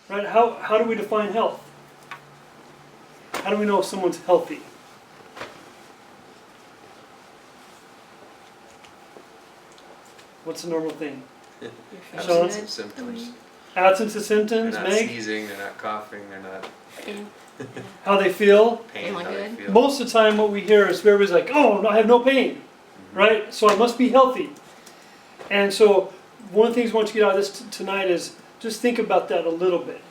Right? How do we define health? How do we know if someone's healthy? What's the normal thing? Absence of symptoms. Absence of symptoms, They're not Meg? sneezing, they're not coughing, they're not How they feel? pain, Feeling how they good. feel. Most of the time what we hear is everybody's like, oh, no, I have no pain, right? So I must be healthy. And so one of the things I want you to get out of this tonight is just think about that a little bit.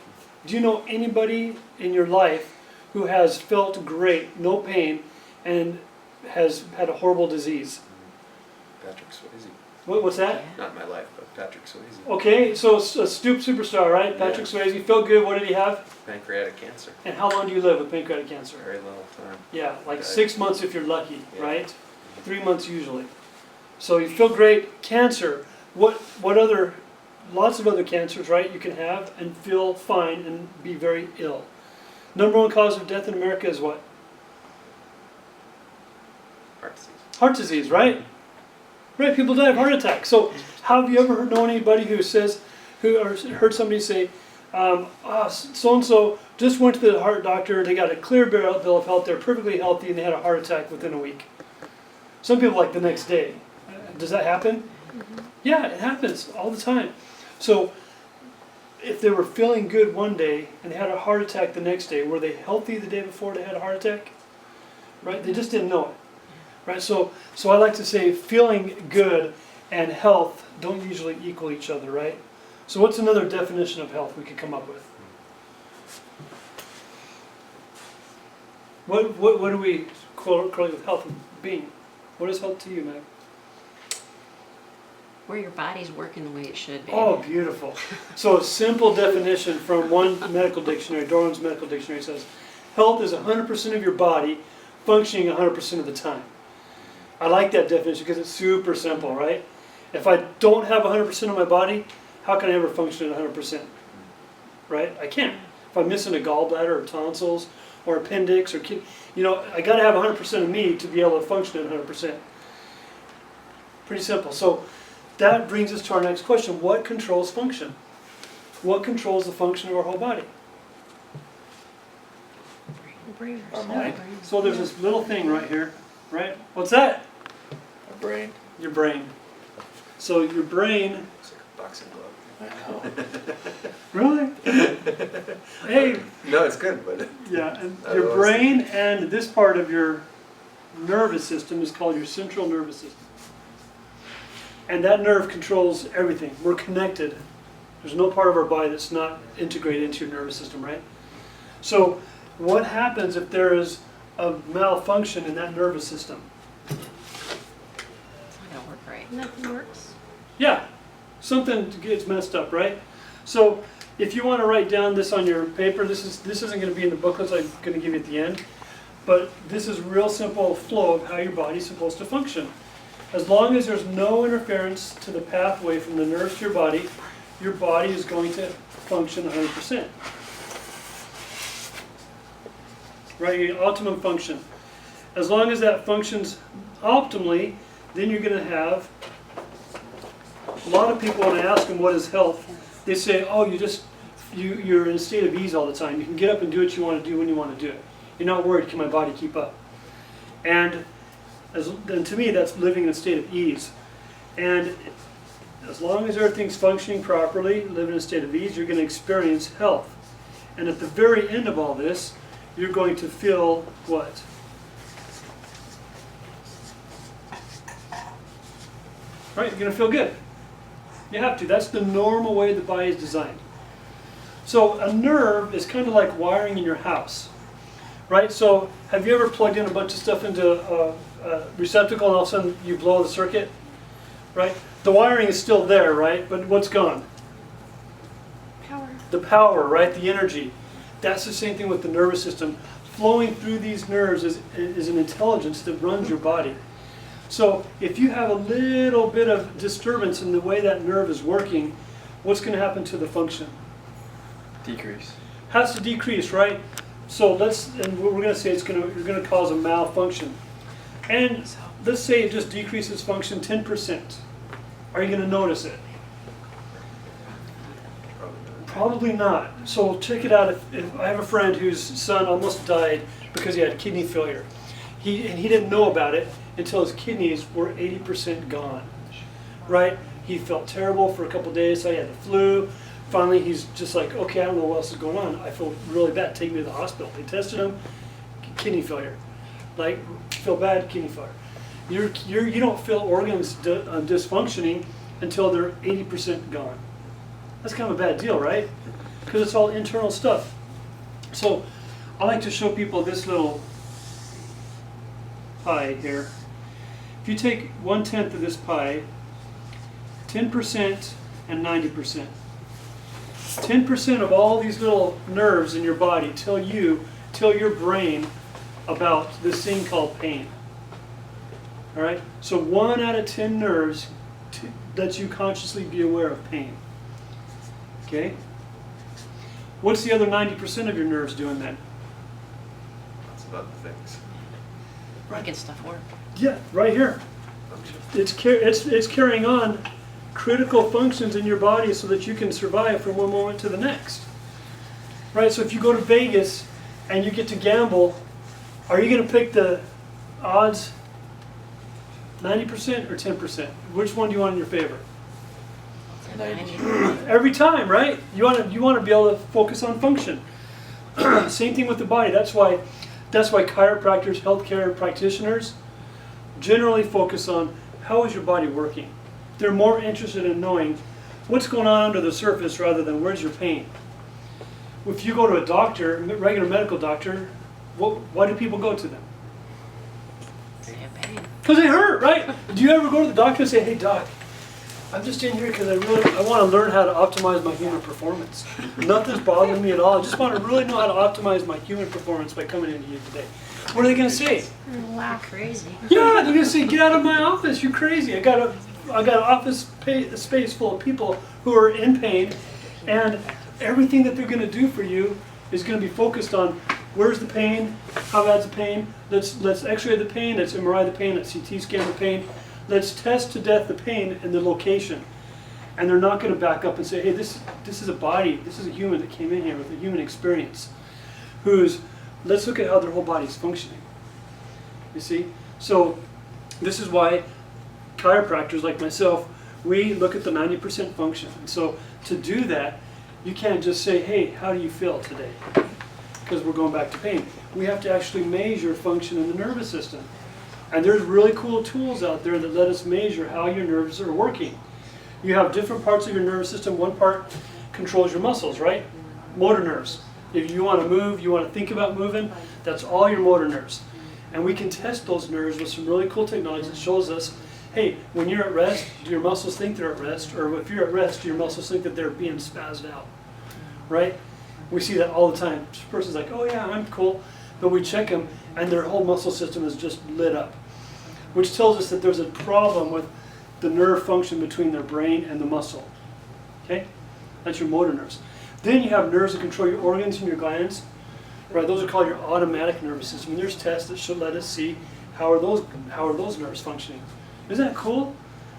Do you know anybody in your life who has felt great, no pain, and has had a horrible disease? Patrick Swayze. What's that? Not in my life, but Patrick Swayze. Okay, so a superstar, right? Patrick Swayze, felt good. What did he have? Pancreatic cancer. And how long do you live with pancreatic cancer? Very little time. Yeah, like Died. 6 months if you're lucky, Yeah. right? 3 months usually. So you feel great. Cancer. What other? Lots of other cancers, right? You can have and feel fine and be very ill. Number one cause of death in America is what? Heart disease. Heart disease, right? Right, people die of heart attacks. So, how have you ever known anybody who says, or heard somebody say, so and so just went to the heart doctor, they got a clear bill of health, they're perfectly healthy, and they had a heart attack within a week? Some people like the next day. Does that happen? Yeah, it happens all the time. So, if they were feeling good one day and they had a heart attack the next day, were they healthy the day before they had a heart attack? Right? They just didn't know it. Right? So I like to say feeling good and health don't usually equal each other, right? So what's another definition of health we could come up with? What do we correlate with health and being? What is health to you, Meg? Where your body's working the way it should be. Oh, beautiful. So a simple definition from one medical dictionary, Darwin's medical dictionary, says, health is 100% of your body functioning 100% of the time. I like that definition because it's super simple, right? If I don't have 100% of my body, how can I ever function at 100%? Right? I can't. If I'm missing a gallbladder or tonsils or appendix or I got to have 100% of me to be able to function at 100%. Pretty simple. So that brings us to our next question. What controls function? What controls the function of our whole body? Our mind. So there's this little thing right here, right? What's that? Our brain. Your brain. So your brain... It's like a boxing glove. I know. Really? Hey, No, it's good, but yeah, and I your always- brain and this part of your nervous system is called your central nervous system. And that nerve controls everything. We're connected. There's no part of our body that's not integrated into your nervous system, right? So what happens if there is a malfunction in that nervous system? It's not going to work right. Nothing works. Yeah, something gets messed up, right? So if you want to write down this on your paper, this isn't going to be in the booklets I'm going to give you at the end, but this is a real simple flow of how your body's supposed to function. As long as there's no interference to the pathway from the nerves to your body is going to function 100%. Right, your optimum function. As long as that functions optimally, then you're going to have, a lot of people, when I ask them what is health, they say, oh, you're in a state of ease all the time. You can get up and do what you want to do when you want to do it. You're not worried, can my body keep up? And to me, that's living in a state of ease. And as long as everything's functioning properly, living in a state of ease, you're going to experience health. And at the very end of all this, you're going to feel what? Right, you're going to feel good. You have to. That's the normal way the body is designed. So a nerve is kind of like wiring in your house. Right? So have you ever plugged in a bunch of stuff into a receptacle and all of a sudden you blow the circuit? Right? The wiring is still there, right? But what's gone? Power. The power, right? The energy. That's the same thing with the nervous system. Flowing through these nerves is an intelligence that runs your body. So if you have a little bit of disturbance in the way that nerve is working, what's going to happen to the function? Decrease. Has to decrease, right? So and we're going to say you're going to cause a malfunction. And let's say it just decreases function 10%. Are you going to notice it? probably not. Probably not. So check it out. If I have a friend whose son almost died because he had kidney failure. He didn't know about it until his kidneys were 80% gone. Right? He felt terrible for a couple days. So he had the flu. Finally, he's just like, okay, I don't know what else is going on. I feel really bad. Take me to the hospital. They tested him. Kidney failure. Like, feel bad, kidney failure. You don't feel organs dysfunctioning until they're 80% gone. That's kind of a bad deal, right? Because it's all internal stuff. So I like to show people this little pie here. If you take 1/10 of this pie, 10% and 90%. 10% of all these little nerves in your body tell your brain about this thing called pain. All right? So 1 out of 10 nerves lets you consciously be aware of pain. Okay? What's the other 90% of your nerves doing then? Lots of other things. Making stuff work. Yeah, right here. Function. It's carrying on critical functions in your body so that you can survive from one moment to the next. Right? So if you go to Vegas and you get to gamble, are you going to pick the odds 90% or 10%? Which one do you want in your favor? 90. Every time, right? You want to be able to focus on function. Same thing with the body. That's why chiropractors, healthcare practitioners generally focus on how is your body working. They're more interested in knowing what's going on under the surface rather than where's your pain. If you go to a doctor, a regular medical doctor, why do people go to them? They have pain. Because they hurt, right? Do you ever go to the doctor and say, hey doc, I'm just in here because I want to learn how to optimize my human performance. Nothing's bothering me at all. I just want to really know how to optimize my human performance by coming into you today. What are they going to say? Wow, crazy. Yeah, they're going to say, get out of my office. You're crazy. I got an office space full of people who are in pain, and everything that they're going to do for you is going to be focused on where's the pain, how bad's the pain. Let's X-ray the pain. Let's MRI the pain. Let's CT scan the pain. Let's test to death the pain and the location. And they're not going to back up and say, hey, this is a body, this is a human that came in here with a human experience. Let's look at how their whole body's functioning. You see? So this is why chiropractors like myself, we look at the 90% function. And so to do that, you can't just say, hey, how do you feel today? Because we're going back to pain. We have to actually measure function in the nervous system. And there's really cool tools out there that let us measure how your nerves are working. You have different parts of your nervous system. One part controls your muscles, right? Motor nerves. If you want to move, you want to think about moving, that's all your motor nerves. And we can test those nerves with some really cool technology that shows us, hey, when you're at rest, do your muscles think they're at rest? Or if you're at rest, do your muscles think that they're being spazzed out? Right? We see that all the time. This person's like, oh yeah, I'm cool. But we check them and their whole muscle system is just lit up. Which tells us that there's a problem with the nerve function between their brain and the muscle. Okay? That's your motor nerves. Then you have nerves that control your organs and your glands. Right? Those are called your automatic nervous system. And there's tests that should let us see how are those nerves functioning. Isn't that cool?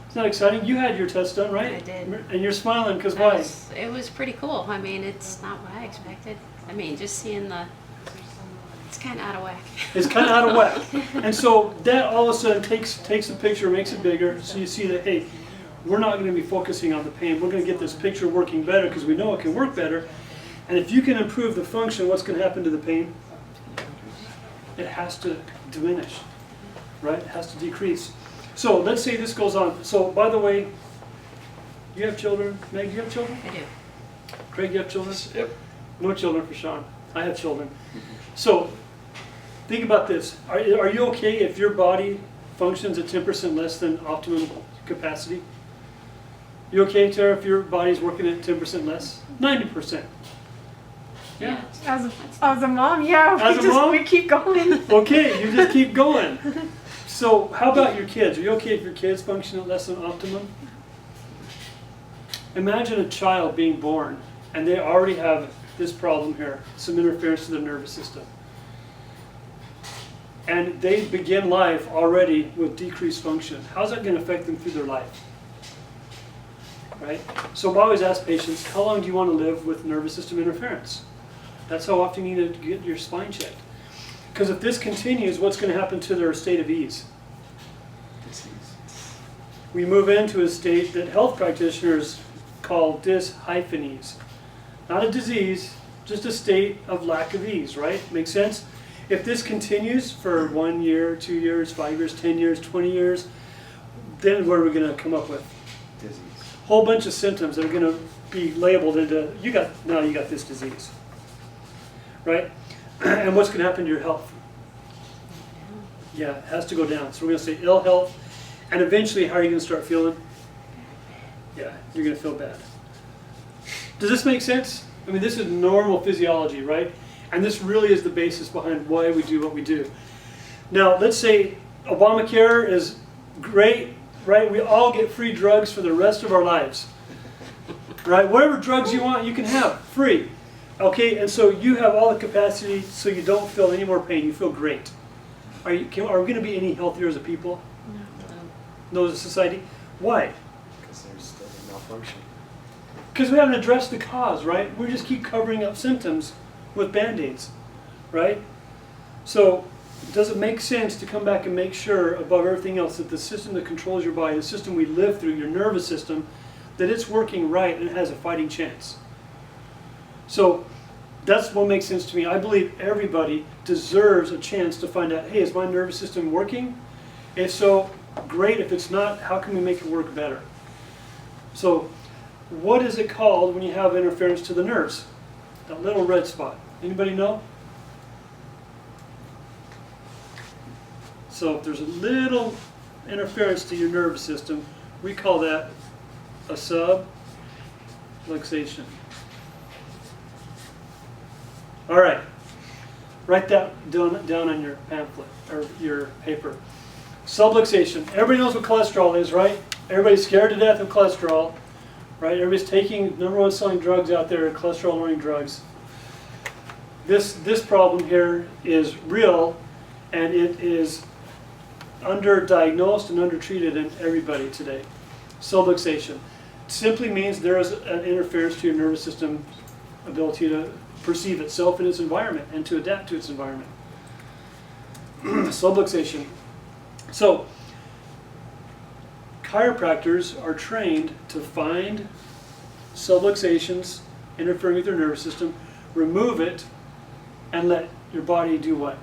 Isn't that exciting? You had your test done, right? I did. And you're smiling because why? It was pretty cool. I mean, it's not what I expected. I mean, just seeing it's kind of out of whack. It's kind of out of whack. And so that all of a sudden takes a picture, makes it bigger, so you see that, hey, we're not going to be focusing on the pain. We're going to get this picture working better because we know it can work better. And if you can improve the function, what's going to happen to the pain? It has to diminish, right? It has to decrease. So let's say this goes on. So by the way, you have children? Meg, you have children? I do. Craig, you have children? Yep. No children for Sean. I have children. So think about this. Are you okay if your body functions at 10% less than optimum capacity? You okay, Tara, if your body's working at 10% less? 90%. Yeah. As a mom, yeah. As a mom? We keep going. Okay, you just keep going. So how about your kids? Are you okay if your kids function at less than optimum? Imagine a child being born and they already have this problem here, some interference to the nervous system. And they begin life already with decreased function. How's that going to affect them through their life? right? So I always ask patients, how long do you want to live with nervous system interference? That's how often you need to get your spine checked. Because if this continues, what's going to happen to their state of ease? Disease. We move into a state that health practitioners call dis-ease. Not a disease, just a state of lack of ease, right? Makes sense? If this continues for 1 year, 2 years, 5 years, 10 years, 20 years, then what are we going to come up with? Disease. Whole bunch of symptoms that are going to be labeled into, now you got this disease, right? And what's going to happen to your health? Yeah, it has to go down. So we're going to say ill health, and eventually how are you going to start feeling? Yeah, you're going to feel bad. Does this make sense? I mean, this is normal physiology, right? And this really is the basis behind why we do what we do. Now, let's say Obamacare is great, right? We all get free drugs for the rest of our lives, right? Whatever drugs you want, you can have free. Okay, and so you have all the capacity so you don't feel any more pain. You feel great. Are we going to be any healthier as a people? No, as a society? Why? Because there's still a malfunction. Because we haven't addressed the cause, right? We just keep covering up symptoms with Band-Aids, right? So does it make sense to come back and make sure, above everything else, that the system that controls your body, the system we live through, your nervous system, that it's working right and it has a fighting chance? So that's what makes sense to me. I believe everybody deserves a chance to find out, hey, is my nervous system working? If so, great. If it's not, how can we make it work better? So what is it called when you have interference to the nerves? That little red spot. Anybody know? So if there's a little interference to your nervous system, we call that a subluxation. All right, write that down on your pamphlet or your paper. Subluxation. Everybody knows what cholesterol is, right? Everybody's scared to death of cholesterol, right? Everybody's taking number one selling drugs out there, cholesterol-lowering drugs. This problem here is real, and it is underdiagnosed and undertreated in everybody today. Subluxation simply means there is an interference to your nervous system ability to perceive itself in its environment and to adapt to its environment. Subluxation. So, chiropractors are trained to find subluxations interfering with your nervous system, remove it, and let your body do what?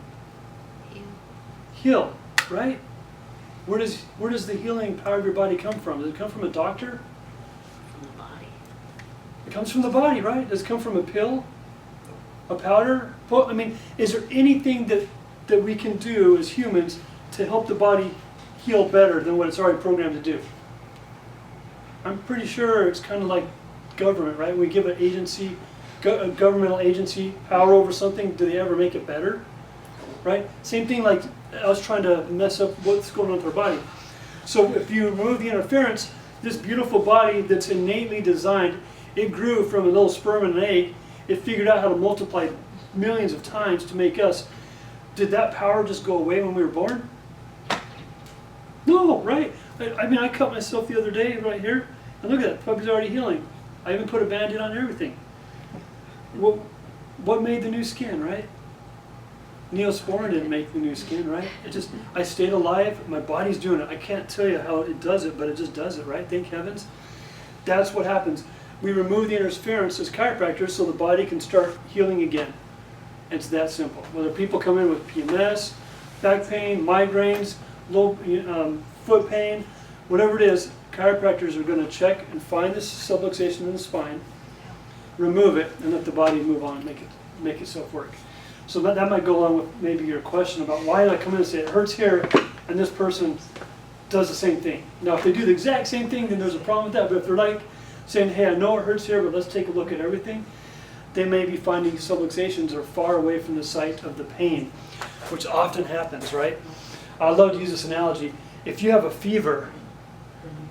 Heal, right? Where does the healing power of your body come from? Does it come from a doctor? From the body. It comes from the body, right? Does it come from a pill? A powder? Well, I mean, is there anything that we can do as humans to help the body heal better than what it's already programmed to do? I'm pretty sure it's kind of like government, right? We give an agency, a governmental agency, power over something. Do they ever make it better? Right? Same thing like us trying to mess up what's going on with our body. So if you remove the interference, this beautiful body that's innately designed, it grew from a little sperm and an egg. It figured out how to multiply millions of times to make us. Did that power just go away when we were born? No, right? I mean, I cut myself the other day right here, and look at that, the puppy's already healing. I even put a Band-Aid on everything. What made the new skin, right? Neosporin didn't make the new skin, right? I stayed alive, my body's doing it. I can't tell you how it does it, but it just does it, right? Thank heavens. That's what happens. We remove the interference as chiropractors so the body can start healing again. It's that simple. Whether people come in with PMS, back pain, migraines, low foot pain, whatever it is, chiropractors are going to check and find this subluxation in the spine, remove it, and let the body move on, make itself work. So that might go along with maybe your question about why did I come in and say it hurts here, and this person does the same thing. Now, if they do the exact same thing, then there's a problem with that. But if they're like saying, hey, I know it hurts here, but let's take a look at everything, they may be finding subluxations are far away from the site of the pain, which often happens, right? I love to use this analogy. If you have a fever,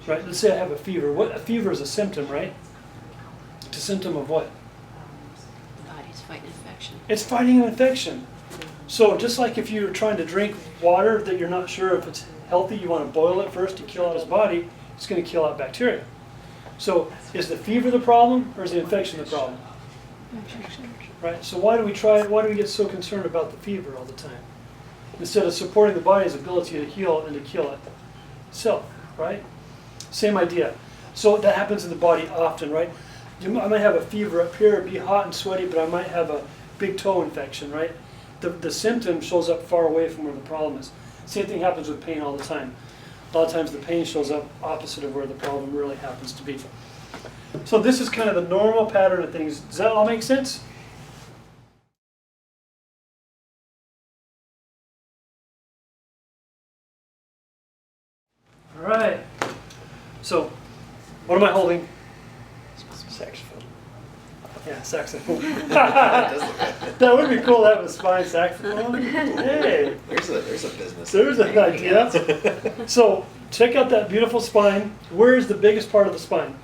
right? Let's say I have a fever. A fever is a symptom, right? It's a symptom of what? The body's fighting infection. It's fighting an infection. So just like if you're trying to drink water that you're not sure if it's healthy, you want to boil it first to kill out its body, it's going to kill out bacteria. So is the fever the problem or is the infection the problem? Right, so why do we get so concerned about the fever all the time? Instead of supporting the body's ability to heal and to kill itself, right? Same idea. So that happens in the body often, right? I might have a fever up here, be hot and sweaty, but I might have a big toe infection, right? The symptom shows up far away from where the problem is. Same thing happens with pain all the time. A lot of times the pain shows up opposite of where the problem really happens to be. So this is kind of the normal pattern of things. Does that all make sense? All right. So what am I holding? Saxophone. Yeah, saxophone. It does look like that. That would be cool to have a spine saxophone. Hey, There's a business. there's an idea. So check out that beautiful spine. Where is the biggest part of the spine?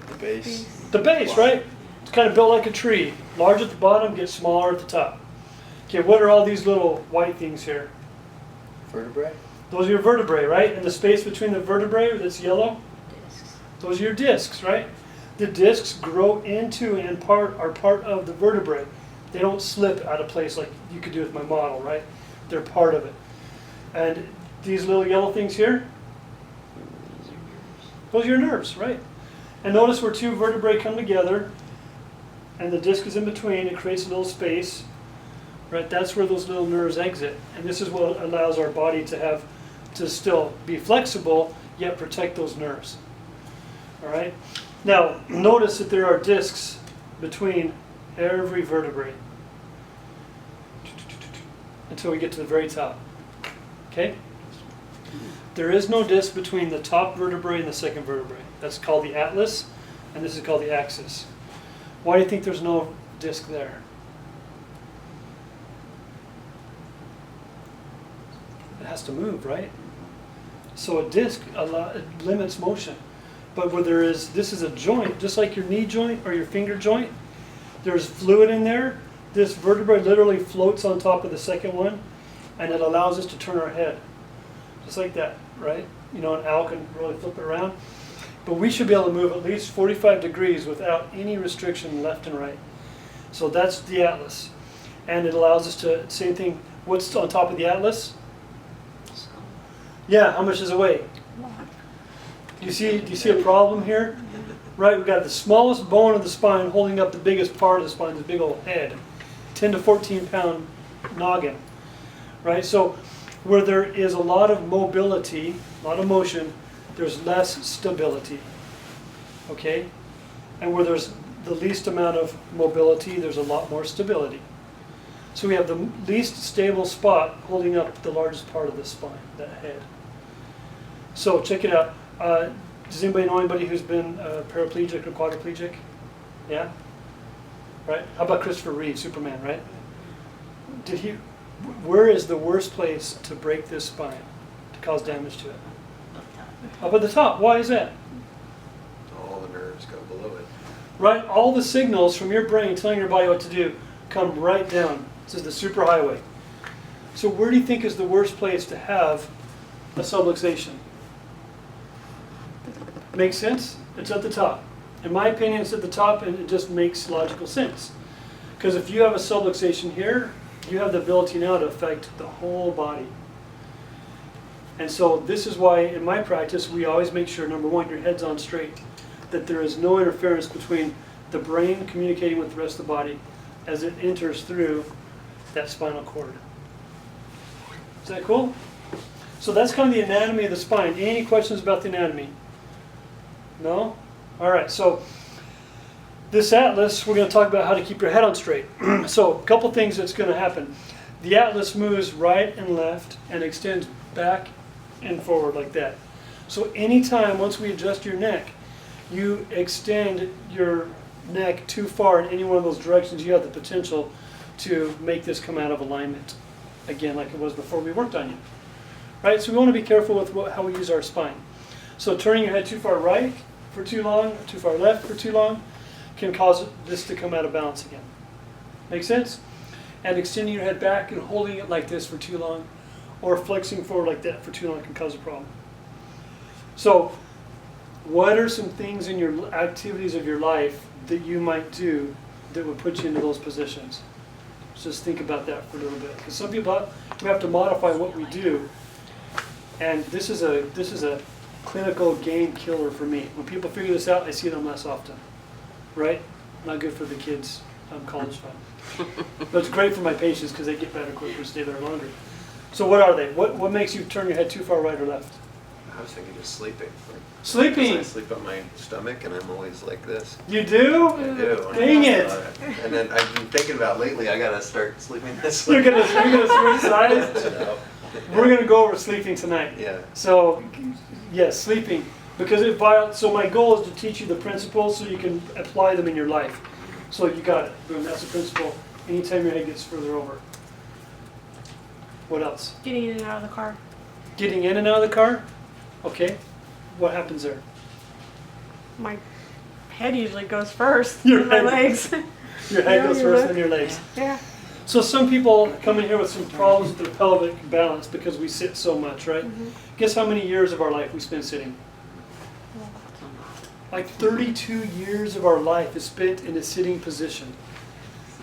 The base. The base, right? It's kind of built like a tree. Large at the bottom, gets smaller at the top. Okay, what are all these little white things here? Vertebrae. Those are your vertebrae, right? And the space between the vertebrae that's yellow, Discs. those are your discs, right? The discs grow into and are part of the vertebrae. They don't slip out of place like you could do with my model, right? They're part of it. And these little yellow things here, those are your nerves, right? And notice where two vertebrae come together and the disc is in between, it creates a little space, right? That's where those little nerves exit. And this is what allows our body to still be flexible, yet protect those nerves. All right? Now, notice that there are discs between every vertebrae until we get to the very top. Okay? There is no disc between the top vertebrae and the second vertebrae. That's called the atlas, and this is called the axis. Why do you think there's no disc there? It has to move, right? So a disc it limits motion. But where this is a joint, just like your knee joint or your finger joint, there's fluid in there. This vertebrae literally floats on top of the second one, and it allows us to turn our head. Just like that, right? You know, an owl can really flip it around. But we should be able to move at least 45 degrees without any restriction left and right. So that's the atlas. And it allows us to, same thing, what's on top of the atlas? Yeah, how much does it weigh? Do you see a problem here? Right, we've got the smallest bone of the spine holding up the biggest part of the spine, the big old head. 10 to 14 pound noggin. Right, so where there is a lot of mobility, a lot of motion, there's less stability. Okay? And where there's the least amount of mobility, there's a lot more stability. So we have the least stable spot holding up the largest part of the spine, that head. So check it out. Does anybody know anybody who's been paraplegic or quadriplegic? Yeah? Right? How about Christopher Reeve, Superman, right? Where is the worst place to break this spine, to cause damage to it? Up at the top. Why is that? All the nerves go below it. Right? All the signals from your brain telling your body what to do come right down. This is the superhighway. So where do you think is the worst place to have a subluxation? Makes sense? It's at the top. In my opinion, it's at the top, and it just makes logical sense. Because if you have a subluxation here, you have the ability now to affect the whole body. And so this is why, in my practice, we always make sure, number one, your head's on straight, that there is no interference between the brain communicating with the rest of the body as it enters through that spinal cord. Is that cool? So that's kind of the anatomy of the spine. Any questions about the anatomy? No? All right, so this atlas, we're going to talk about how to keep your head on straight. So a couple things that's going to happen. The atlas moves right and left and extends back and forward like that. So anytime, once we adjust your neck, you extend your neck too far in any one of those directions, you have the potential to make this come out of alignment. Again, like it was before we worked on you. Right? So we want to be careful with how we use our spine. So turning your head too far right for too long, too far left for too long, can cause this to come out of balance again. Make sense? And extending your head back and holding it like this for too long, or flexing forward like that for too long can cause a problem. So what are some things in your activities of your life that you might do that would put you into those positions? Just think about that for a little bit, because some people we have to modify what we do, and this is a clinical game killer for me. When people figure this out, I see them less often. Right? Not good for the kids' college fund, but it's great for my patients because they get better quicker and stay there longer. So what are they? What makes you turn your head too far right or left? I was thinking just sleeping. Sleeping. I sleep on my stomach and I'm always like this. You do? I do. Dang it! And then I've been thinking about lately, I gotta start sleeping this way. You're gonna switch sides. So, We're gonna go over sleeping tonight. yeah. So, yes, sleeping, because it violates. So my goal is to teach you the principles so you can apply them in your life. So you got it. Boom. That's the principle. Anytime your head gets further over. What else? Getting in and out of the car. Getting in and out of the car. Okay. What happens there? My head usually goes first. Your and my head. legs. Your head Yeah, goes your first, lip. then your legs. Yeah. So some people come in here with some problems with their pelvic balance because we sit so much, right? Guess how many years of our life we spend sitting? Like 32 years of our life is spent in a sitting position.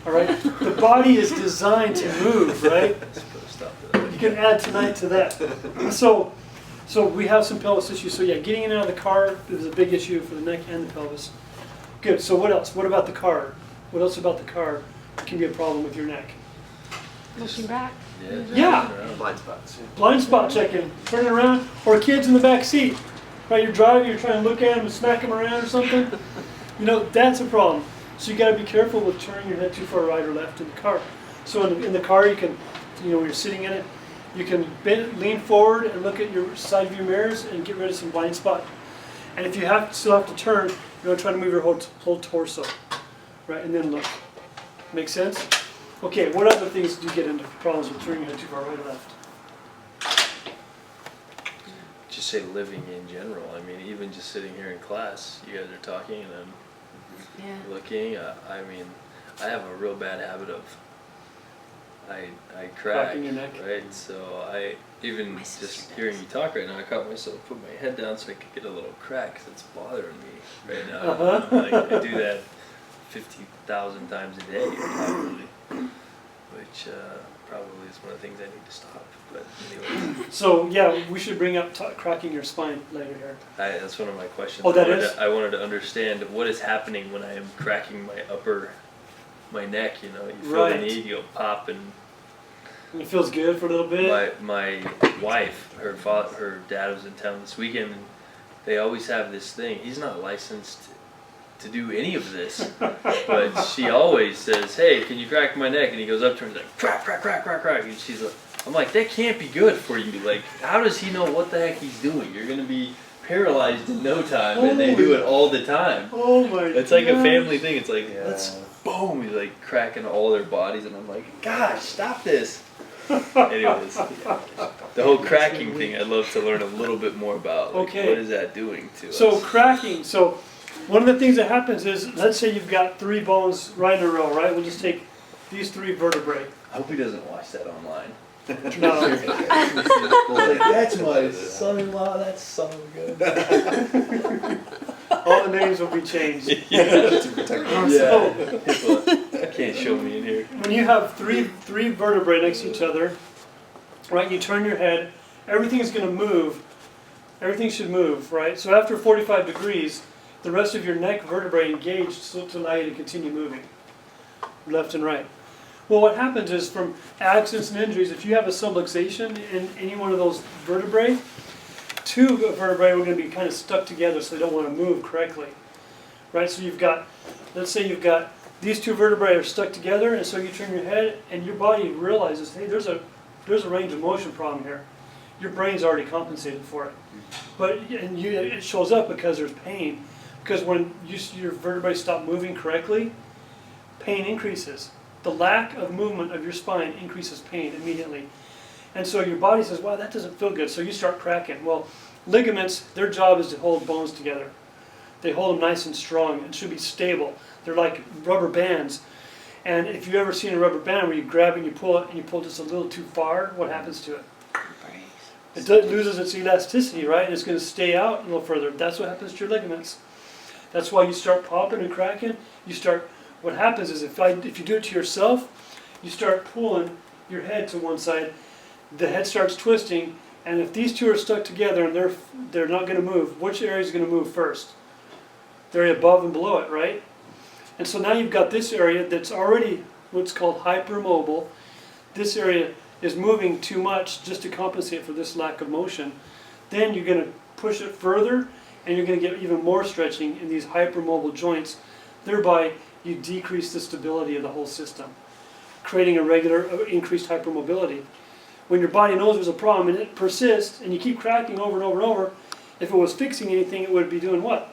All right? The body is designed to move, right? You can add tonight to that. So we have some pelvis issues. So yeah, getting in and out of the car is a big issue for the neck and the pelvis. Good. So what else? What about the car? What else about the car can be a problem with your neck? Looking back. Yeah. Blind spots. Blind spot checking, turning around, or kids in the back seat. Right, you're driving, you're trying to look at them and smack them around or something. You know, that's a problem. So you got to be careful with turning your head too far right or left in the car. So in the car, you can, when you're sitting in it, you can lean forward and look at your side view mirrors and get rid of some blind spot. And if you still have to turn, you want to try to move your whole torso, right, and then look. Make sense? Okay, what other things do you get into problems with turning your head too far right or left? Just say living in general. I mean, even just sitting here in class, you guys are talking and I'm Yeah. looking. I mean, I have a real bad habit of I crack, Cracking your neck. right? So I even My sister just does. hearing you talk right now, I caught myself put my head down so I could get a little crack 'cause it's bothering me right now. Uh-huh. Like I do that 50,000 times a day probably, which probably is one of the things I need to stop. But anyway, So yeah, we should bring up cracking your spine later here. that's one of my questions. Oh, that I wanted is? I wanted to understand what is happening when I am cracking my neck. You know, you feel Right. the knee, you go pop, and And it feels good for a little bit. my wife, her dad was in town this weekend, and they always have this thing. He's not licensed to do any of this, but she always says, "Hey, can you crack my neck?" And he goes up to her and he's like, "Crack, crack, crack, crack, crack." And she's like, I'm like, that can't be good for you. Like, how does he know what the heck he's doing? You're gonna be paralyzed in no time, and they do it all the time. Oh my! It's like a gosh. family thing. It's like, Yeah. let's boom, he's like cracking all their bodies, and I'm like, gosh, stop this. Anyways, the whole cracking thing, I'd love to learn a little bit more about. Like, Okay. what is that doing to So us? cracking. So one of the things that happens is, let's say you've got 3 bones right in a row, right? We'll just take these 3 vertebrae. I hope he doesn't watch that online. No. Like, that's my son-in-law. That's so good. All the names will be changed. Yeah. So People can't show me in here. when you have three vertebrae next to each other, right? You turn your head. Everything is going to move. Everything should move, right? So after 45 degrees, the rest of your neck vertebrae engaged so to allow you to continue moving, left and right. Well, what happens is from accidents and injuries, if you have a subluxation in any one of those vertebrae, 2 vertebrae are going to be kind of stuck together so they don't want to move correctly, right? So you've got, let's say you've got these 2 vertebrae are stuck together, and so you turn your head and your body realizes, hey, there's a range of motion problem here. Your brain's already compensated for it, but it shows up because there's pain. Because when your vertebrae stop moving correctly, pain increases. The lack of movement of your spine increases pain immediately. And so your body says, wow, that doesn't feel good. So you start cracking. Well, ligaments, their job is to hold bones together. They hold them nice and strong and should be stable. They're like rubber bands. And if you've ever seen a rubber band where you grab it and you pull just a little too far, what happens to it? loses its elasticity, right? And it's going to stay out a little further. That's what happens to your ligaments. That's why you start popping and cracking. What happens is if you do it to yourself, you start pulling your head to one side, the head starts twisting, and if these two are stuck together and they're not going to move, which area is going to move first? The area above and below it, right? And so now you've got this area that's already what's called hypermobile. This area is moving too much just to compensate for this lack of motion. Then you're going to push it further, and you're going to get even more stretching in these hypermobile joints. Thereby, you decrease the stability of the whole system, creating a increased hypermobility. When your body knows there's a problem and it persists, and you keep cracking over and over and over, if it was fixing anything, it would be doing what?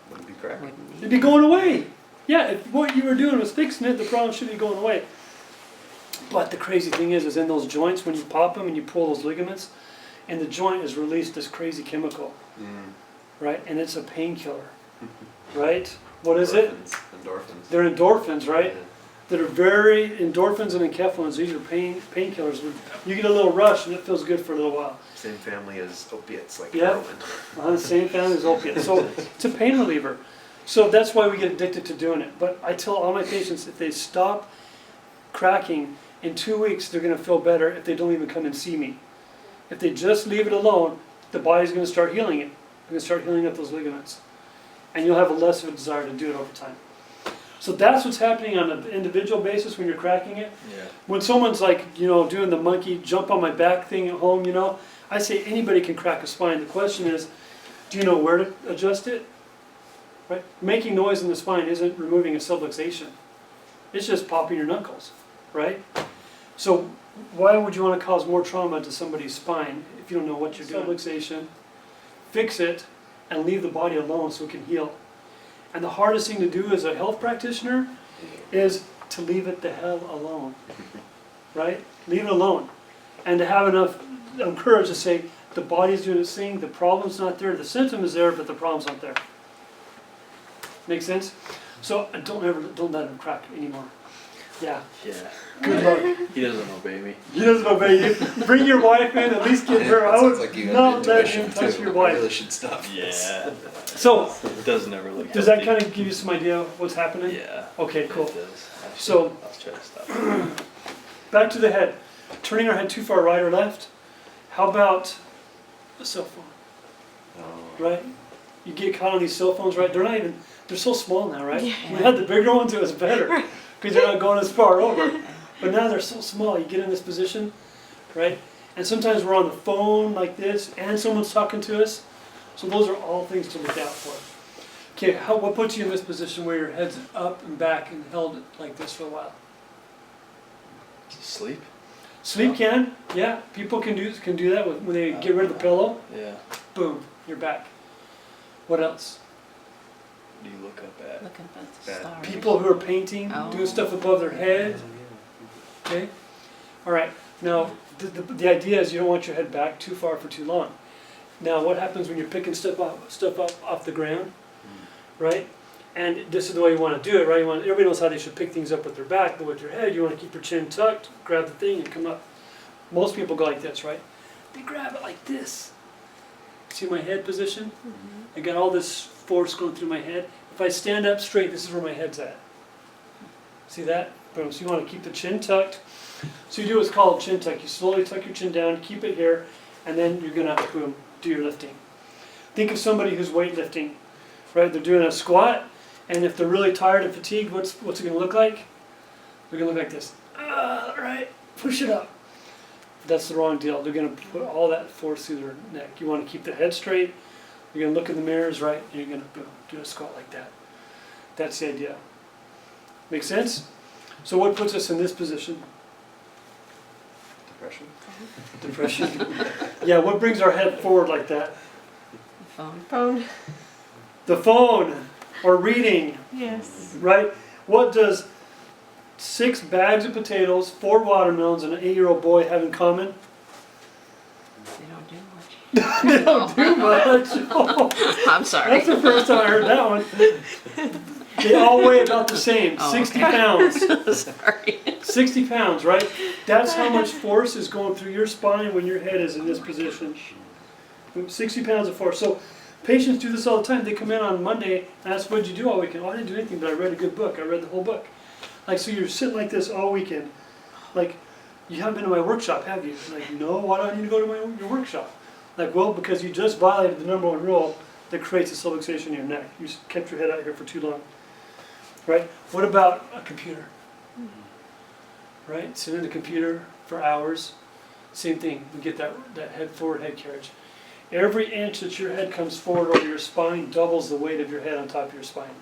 Wouldn't be correct. It'd be going away. Yeah, if what you were doing was fixing it, the problem should be going away. But the crazy thing is in those joints, when you pop them and you pull those ligaments, and the joint has released this crazy chemical, right? And it's a painkiller, right? What is it? Endorphins. They're endorphins, right? Yeah. That are very, endorphins and enkephalins, these are painkillers. You get a little rush and it feels good for a little while. Same family as opiates, like Yep. heroin. Same family as opiates. So it's a pain reliever. So that's why we get addicted to doing it. But I tell all my patients, if they stop cracking, in 2 weeks they're going to feel better if they don't even come and see me. If they just leave it alone, the body's going to start healing it. They're going to start healing up those ligaments. And you'll have a less of a desire to do it over time. So that's what's happening on an individual basis when you're cracking it. Yeah. When someone's like, doing the monkey jump on my back thing at home, I say anybody can crack a spine. The question is, do you know where to adjust it? Right? Making noise in the spine isn't removing a subluxation. It's just popping your knuckles, right? So why would you want to cause more trauma to somebody's spine if you don't know what you're doing? Subluxation, fix it, and leave the body alone so it can heal. And the hardest thing to do as a health practitioner is to leave it the hell alone, right? Leave it alone. And to have enough courage to say, the body's doing its thing, the problem's not there, the symptom is there, but the problem's not there. Make sense? So don't let him crack anymore. Yeah. Yeah. Good luck. He doesn't obey me. He doesn't obey you. Bring your wife in, at least get her. I Sounds would like you have not let intuition him touch too. your I really wife. should stop this. Yeah. So, It doesn't ever look does that healthy. kind of give you some idea of what's happening? Yeah. Okay, cool. It does. So- I'll try to stop. Back to the head. Turning our head too far right or left. How about a cell phone, Oh. right? You get caught on these cell phones, right? They're so small now, right? Yeah. We had the bigger ones, it was better. Because they're not going as far over. But now they're so small, you get in this position, right? And sometimes we're on the phone like this, and someone's talking to us. So those are all things to look out for. Okay, what puts you in this position where your head's up and back and held like this for a while? Sleep? Sleep can, yeah. People can do that when they get rid of the pillow. Yeah. Boom, you're back. What else? What do you look up at? Looking at the Bad. stars. People who are painting, doing stuff above their head. Okay. All right. Now the idea is you don't want your head back too far for too long. Now what happens when you're picking stuff up off the ground, right? And this is the way you want to do it, right? Everybody knows how they should pick things up with their back, but with your head, you want to keep your chin tucked, grab the thing, and come up. Most people go like this, right? They grab it like this. See my head position? I got all this force going through my head. If I stand up straight, this is where my head's at. See that? Boom. So you want to keep the chin tucked. So you do what's called chin tuck. You slowly tuck your chin down, keep it here, and then you're going to, boom, do your lifting. Think of somebody who's weightlifting, right? They're doing a squat, and if they're really tired and fatigued, what's it going to look like? They're going to look like this. Right? Push it up. That's the wrong deal. They're going to put all that force through their neck. You want to keep the head straight. You're going to look in the mirrors, right? And you're going to boom, do a squat like that. That's the idea. Make sense? So what puts us in this position? Depression. Depression. Yeah, what brings our head forward like that? The phone. Phone. The phone or reading, Yes. right? What does 6 bags of potatoes, 4 watermelons, and an 8-year-old boy have in common? They don't do much. They don't do much. Oh, I'm sorry. that's the first time I heard that one. They all weigh about the same, Oh, 60 okay. pounds. Sorry. 60 pounds, right? That's how much force is going through your spine when your head is in this position. 60 pounds of force. So patients do this all the time. They come in on Monday and ask, what did you do all weekend? Oh, I didn't do anything, but I read a good book. I read the whole book. Like, so you're sitting like this all weekend. Like, you haven't been to my workshop, have you? Like, no, why do I need to go to your workshop? Like, well, because you just violated the number 1 rule that creates a subluxation in your neck. You kept your head out here for too long. Right? What about a computer? Right? Sit in the computer for hours. Same thing. We get that forward head carriage. Every inch that your head comes forward over your spine doubles the weight of your head on top of your spine.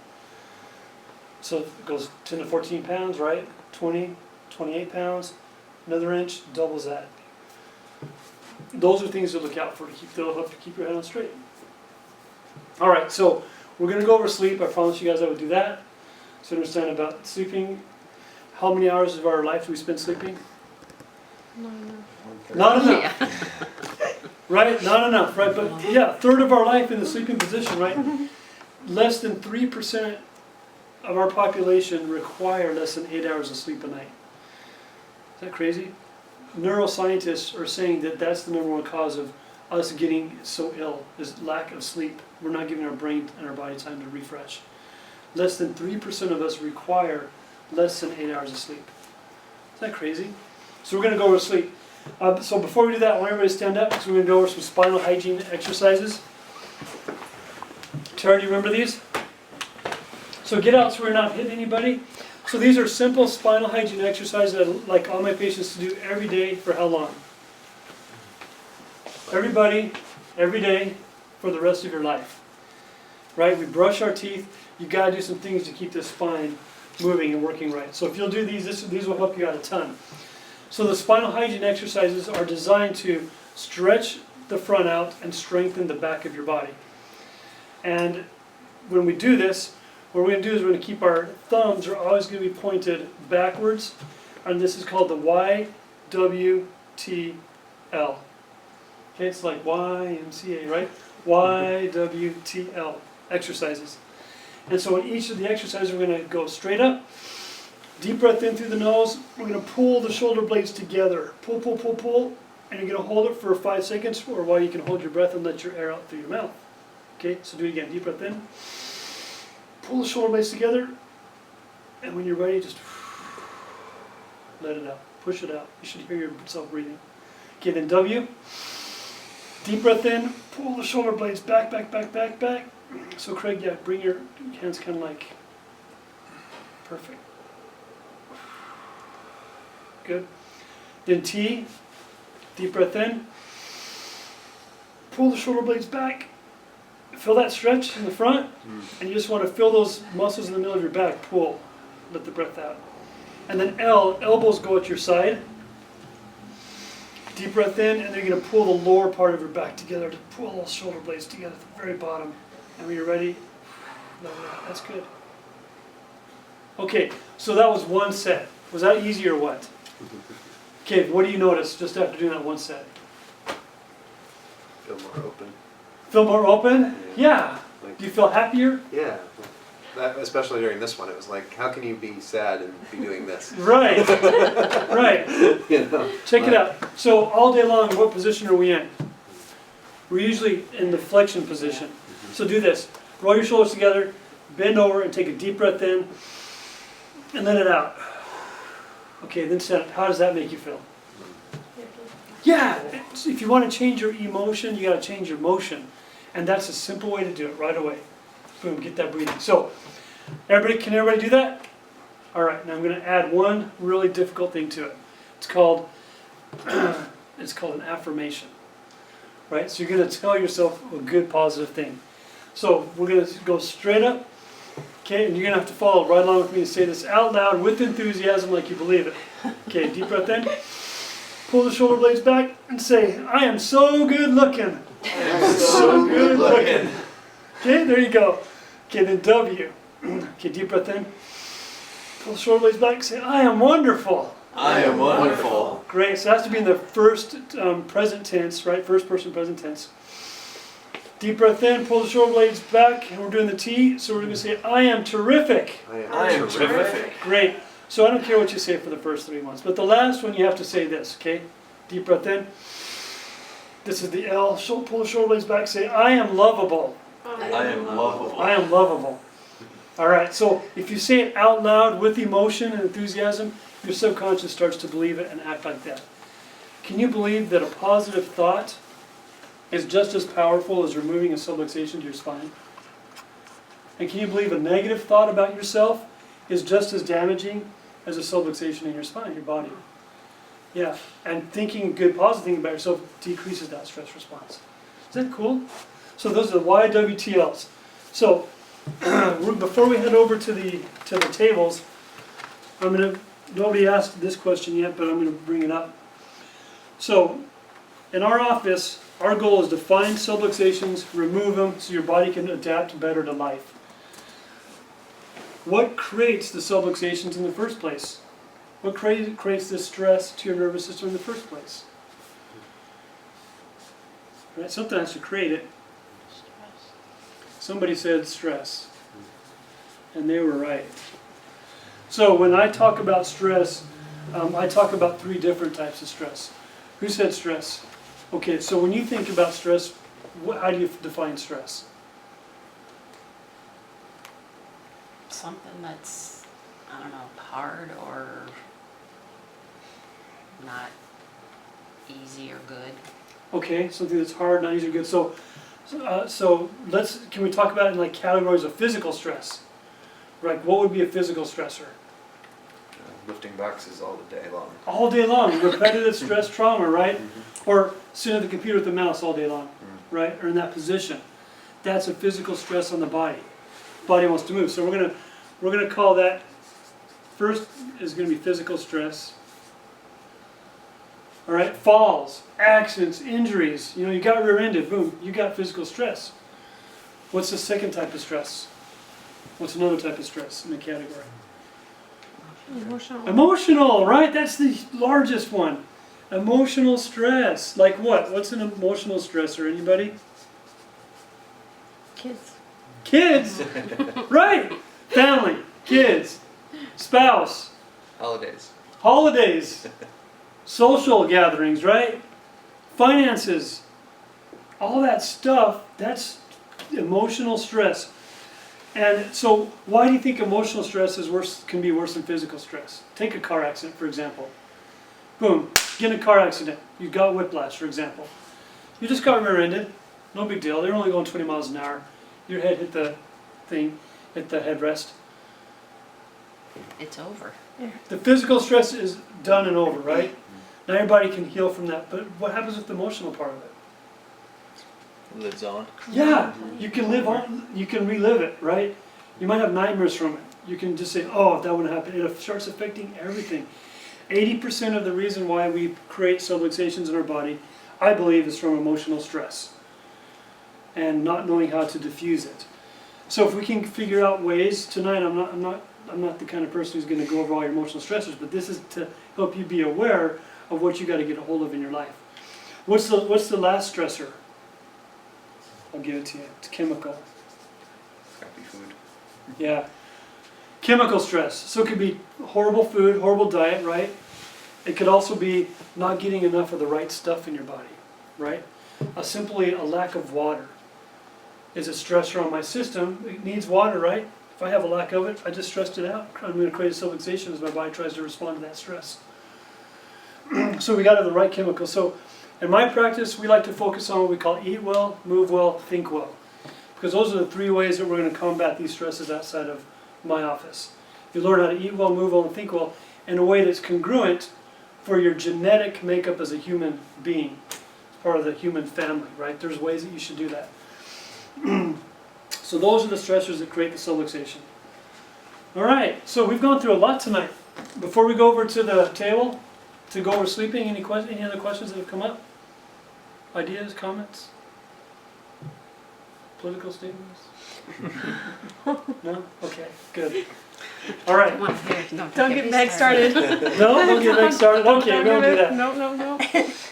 So it goes 10 to 14 pounds, right? 20, 28 pounds. Another inch doubles that. Those are things to look out for that'll help you keep your head on straight. All right, so we're going to go over sleep. I promised you guys I would do that. So understand about sleeping. How many hours of our life do we spend sleeping? Not enough. Yeah. Right? Not enough, right? But yeah, a third of our life in the sleeping position, right? Less than 3% of our population require less than 8 hours of sleep a night. Is that crazy? Neuroscientists are saying that that's the number 1 cause of us getting so ill, is lack of sleep. We're not giving our brain and our body time to refresh. Less than 3% of us require less than 8 hours of sleep. Is that crazy? So we're going to go over sleep. So before we do that, I want everybody to stand up because we're going to go over some spinal hygiene exercises. Tara, do you remember these? So get out so we're not hitting anybody. So these are simple spinal hygiene exercises that I like all my patients to do every day for how long? Everybody, every day for the rest of your life. Right? We brush our teeth. You've got to do some things to keep the spine moving and working right. So if you'll do these, these will help you out a ton. So the spinal hygiene exercises are designed to stretch the front out and strengthen the back of your body. And when we do this, what we're going to do is we're going to keep our thumbs are always going to be pointed backwards. And this is called the YWTL. Okay, it's like YMCA, right? YWTL exercises. And so in each of the exercises, we're going to go straight up. Deep breath in through the nose. We're going to pull the shoulder blades together. Pull, pull, pull, pull. And you're going to hold it for 5 seconds, or while you can hold your breath and let your air out through your mouth. Okay, so do it again. Deep breath in. Pull the shoulder blades together. And when you're ready, just let it out. Push it out. You should hear yourself breathing. Okay, then W. Deep breath in. Pull the shoulder blades back, back, back, back, back. So Craig, yeah, bring your hands kind of like, perfect. Good. Then T, deep breath in. Pull the shoulder blades back. Feel that stretch in the front. And you just want to feel those muscles in the middle of your back. Pull. Let the breath out. And then L, elbows go at your side. Deep breath in, and then you're going to pull the lower part of your back together to pull those shoulder blades together at the very bottom. And when you're ready, let it out. That's good. Okay, so that was one set. Was that easy or what? Okay, what do you notice just after doing that one set? Feel more open. Feel more open? Yeah. Like, Do you feel happier? yeah. That, especially during this one, it was like, how can you be sad and be doing this? Right. Right. You know? Check it out. So all day long, what position are we in? We're usually in the flexion position. So do this. Roll your shoulders together, bend over, and take a deep breath in, and let it out. Okay, then set. How does that make you feel? Yeah. If you want to change your emotion, you got to change your motion, and that's a simple way to do it right away. Boom, get that breathing. So, can everybody do that? All right. Now I'm going to add one really difficult thing to it. It's called an affirmation. Right. So you're going to tell yourself a good positive thing. So we're going to go straight up. Okay, and you're going to have to follow right along with me and say this out loud with enthusiasm like you believe it. Okay, deep breath in. Pull the shoulder blades back and say, I am so good looking. I am so good looking. Okay, there you go. Okay, then W. Okay, deep breath in. Pull the shoulder blades back and say, I am wonderful. I am wonderful. Great, so it has to be in the first present tense, right? First person present tense. Deep breath in, pull the shoulder blades back, and we're doing the T, so we're going to say, I am terrific. I am terrific. Great. So I don't care what you say for the first 3 months, but the last one you have to say this, okay? Deep breath in. This is the L. Pull the shoulder blades back, say, I am lovable. I am lovable. I am lovable. All right, so if you say it out loud with emotion and enthusiasm, your subconscious starts to believe it and act like that. Can you believe that a positive thought is just as powerful as removing a subluxation to your spine? And can you believe a negative thought about yourself is just as damaging as a subluxation in your spine, your body? Yeah, and thinking good, positive thing about yourself decreases that stress response. Is that cool? So those are the YWTLs. So before we head over to the tables, nobody asked this question yet, but I'm going to bring it up. So in our office, our goal is to find subluxations, remove them, so your body can adapt better to life. What creates the subluxations in the first place? What creates this stress to your nervous system in the first place? Right? Something has to create it. Somebody said stress, and they were right. So when I talk about stress, I talk about 3 different types of stress. Who said stress? Okay, so when you think about stress, how do you define stress? Something that's, I don't know, hard or not easy or good. Okay, something that's hard, not easy or good. So can we talk about it in like categories of physical stress? Like what would be a physical stressor? Lifting boxes all the day long. All day long, repetitive stress trauma, right? Or sitting at the computer with the mouse all day long, right? Or in that position. That's a physical stress on the body. Body wants to move. So we're gonna call that, first is gonna be physical stress. All right, falls, accidents, injuries. You know, you got rear-ended, boom, you got physical stress. What's the second type of stress? What's another type of stress in the category? Emotional. Emotional, right? That's the largest one. Emotional stress. Like what? What's an emotional stressor? Anybody? Kids. Kids! Right! Family, kids, spouse, holidays, social gatherings, right? Finances, all that stuff, that's emotional stress. And so why do you think emotional stress can be worse than physical stress? Take a car accident, for example. Boom, get in a car accident. You got whiplash, for example. You just got rear-ended. No big deal. They're only going 20 miles an hour. Your head hit the thing, hit the headrest. It's over. The physical stress is done and over, right? Now your body can heal from that. But what happens with the emotional part of it? Lives on. Yeah, you can live on, you can relive it, right? You might have nightmares from it. You can just say, oh, if that wouldn't happen. It starts affecting everything. 80% of the reason why we create subluxations in our body, I believe, is from emotional stress and not knowing how to diffuse it. So if we can figure out ways tonight, I'm not the kind of person who's going to go over all your emotional stressors, but this is to help you be aware of what you got to get a hold of in your life. What's the last stressor? I'll give it to you. It's chemical. Crappy food. Yeah. Chemical stress. So it could be horrible food, horrible diet, right? It could also be not getting enough of the right stuff in your body, right? Simply a lack of water is a stressor on my system. It needs water, right? If I have a lack of it, I just stressed it out. I'm going to create a subluxation as my body tries to respond to that stress. So we got to have the right chemical. So in my practice, we like to focus on what we call eat well, move well, think well. Because those are the 3 ways that we're going to combat these stresses outside of my office. You learn how to eat well, move well, and think well in a way that's congruent for your genetic makeup as a human being. It's part of the human family, right? There's ways that you should do that. So those are the stressors that create the subluxation. All right, so we've gone through a lot tonight. Before we go over to the table to go over sleeping, any other questions that have come up? Ideas, comments? Political statements? No? Okay, good. All right. Come on, here, Don't get Meg started. No? Don't get Meg started? Okay, we don't do that. No.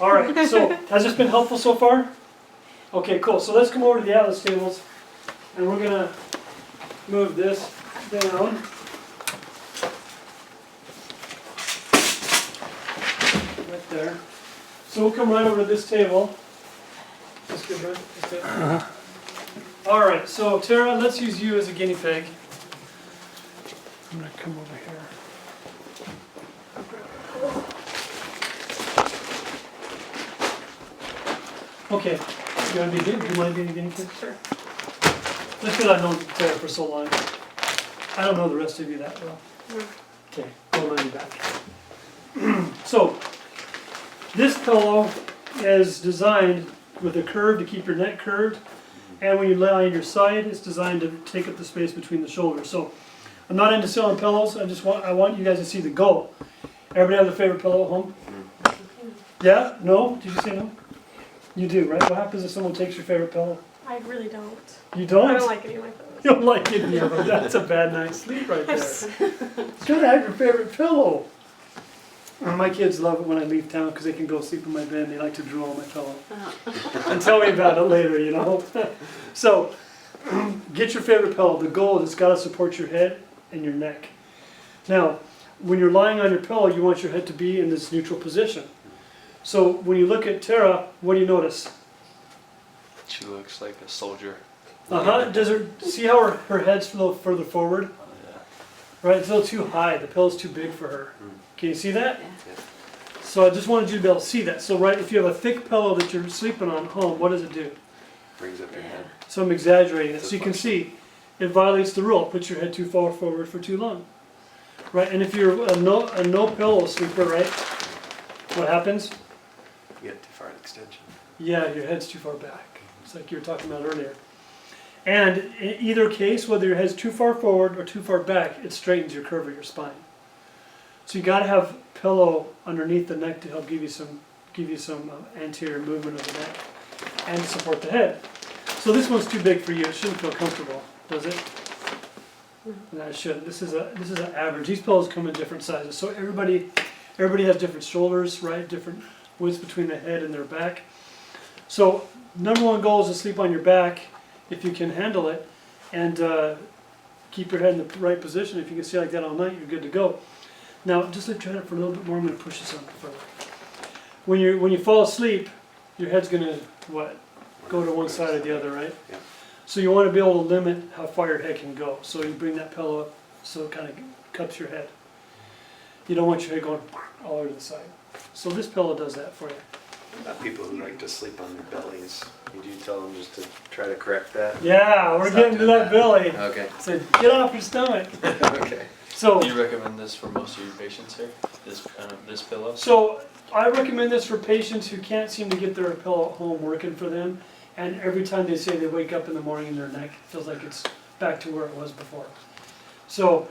All right, so has this been helpful so far? Okay, cool. So let's come over to the Atlas tables, and we're gonna move this down. Right there. So we'll come right over to this table. That's good, right? That's it. All right. So Tara, let's use you as a guinea pig. I'm gonna come over here. Okay. You want to be? Do you mind being a guinea pig? Sure. Just because I've known Tara for so long, I don't know the rest of you that well. No. Okay, hold on your back. So, this pillow is designed with a curve to keep your neck curved, and when you lie on your side, it's designed to take up the space between the shoulders. So, I'm not into selling pillows. I want you guys to see the goal. Everybody have a favorite pillow at home? Yeah? No? Did you say no? You do, right? What happens if someone takes your favorite pillow? I really don't. You don't? I don't like any of my pillows. You don't like any of them. That's a bad night's sleep right there. It's good to have your favorite pillow. My kids love it when I leave town because they can go sleep in my bed and they like to drool on my pillow. And tell me about it later, you know. So, get your favorite pillow. The goal is it's got to support your head and your neck. Now, when you're lying on your pillow, you want your head to be in this neutral position. So, when you look at Tara, what do you notice? She looks like a soldier. Does her see how her head's a little further forward? Yeah. Right, it's a little too high. The pillow's too big for her. Can you see that? Yeah. So I just wanted you to be able to see that. So right, if you have a thick pillow that you're sleeping on at home, what does it do? Brings up your head. So I'm exaggerating it. So you can see it violates the rule. It puts your head too far forward for too long. Right, and if you're a no pillow sleeper, right, what happens? You get too far an extension. Yeah, your head's too far back. It's like you were talking about earlier. And in either case, whether your head's too far forward or too far back, it straightens your curve of your spine. So you got to have pillow underneath the neck to help give you some anterior movement of the neck and support the head. So this one's too big for you. It shouldn't feel comfortable, does it? No, it shouldn't. This is an average. These pillows come in different sizes. So everybody has different shoulders, right? Different widths between the head and their back. So number one goal is to sleep on your back if you can handle it, and keep your head in the right position. If you can stay like that all night, you're good to go. Now, just lift your head up for a little bit more. I'm going to push this on further. When you fall asleep, your head's going to what? Go to one side or the other, right? Yeah. So you want to be able to limit how far your head can go. So you bring that pillow up so it kind of cups your head. You don't want your head going all over to the side. So this pillow does that for you. About people who like to sleep on their bellies, would you tell them just to try to correct that? Yeah, we're Stop getting to doing that belly. Okay. So get off your stomach. Okay. So, Do you recommend this for most of your patients here? This pillow? so I recommend this for patients who can't seem to get their pillow at home working for them, and every time they say they wake up in the morning and their neck feels like it's back to where it was before. So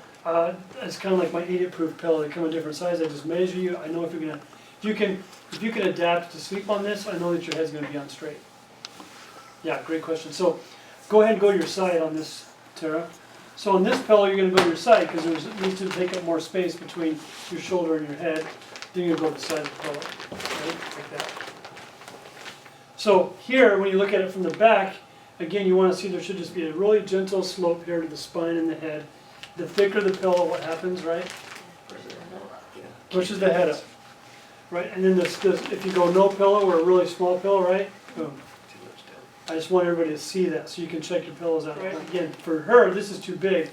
it's kind of like my idiot-proof pillow. They come in different sizes. I just measure you. I know if you can adapt to sleep on this, I know that your head's going to be on straight. Yeah, great question. So go ahead and go to your side on this, Tara. So on this pillow, you're going to go to your side because it needs to take up more space between your shoulder and your head. Then you're going to go to the side of the pillow, right? Like that. So here, when you look at it from the back, again, you want to see there should just be a really gentle slope here to the spine and the head. The thicker the pillow, what happens, right? Pushes the head up. Right, and then if you go no pillow or a really small pillow, right? Boom. I just want everybody to see that so you can check your pillows out. Right. Again, for her, this is too big,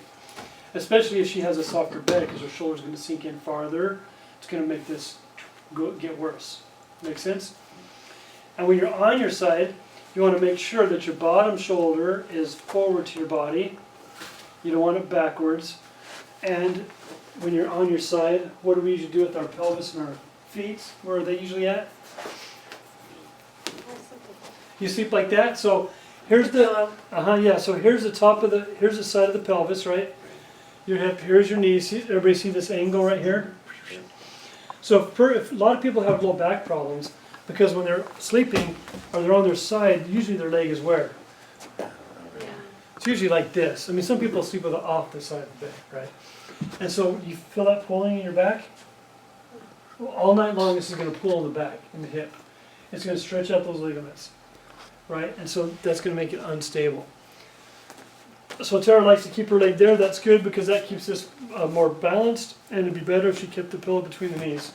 especially if she has a softer bed because her shoulder's going to sink in farther. It's going to make this get worse. Make sense? And when you're on your side, you want to make sure that your bottom shoulder is forward to your body. You don't want it backwards. And when you're on your side, what do we usually do with our pelvis and our feet? Where are they usually at? You sleep like that. So here's the yeah. So here's the top of here's the side of the pelvis, right? Your hip. Here's your knees. Everybody see this angle right here? So if a lot of people have low back problems because when they're sleeping or they're on their side, usually their leg is where? Yeah. It's usually like this. I mean, some people sleep with it off the side of the bed, right? And so you feel that pulling in your back? Well, all night long, this is going to pull in the back, in the hip. It's going to stretch out those ligaments. right? And so that's gonna make it unstable. So Tara likes to keep her leg there, that's good because that keeps this more balanced, and it'd be better if she kept the pillow between the knees.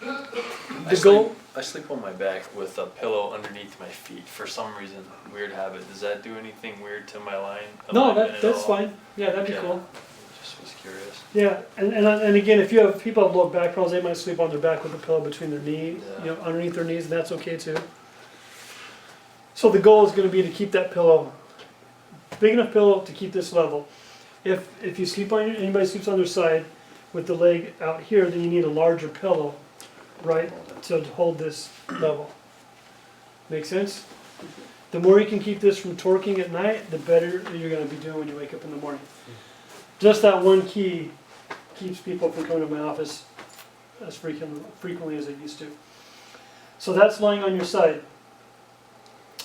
The goal, I sleep on my back with a pillow underneath my feet for some reason. Weird habit. Does that do anything weird to my no, alignment at that's all? fine, yeah, that'd be Yeah. cool. Just was curious. Yeah, and again, if you have people have low back problems, they might sleep on their back with a pillow between their knees, Yeah. underneath their knees, and that's okay too. So the goal is gonna be to keep that pillow, big enough pillow to keep this level. If you sleep on anybody sleeps on their side with the leg out here, then you need a larger pillow, right, to hold this level. Make sense? The more you can keep this from torquing at night, the better you're gonna be doing when you wake up in the morning. Just that one key keeps people from coming to my office as frequently as they used to. So that's lying on your side.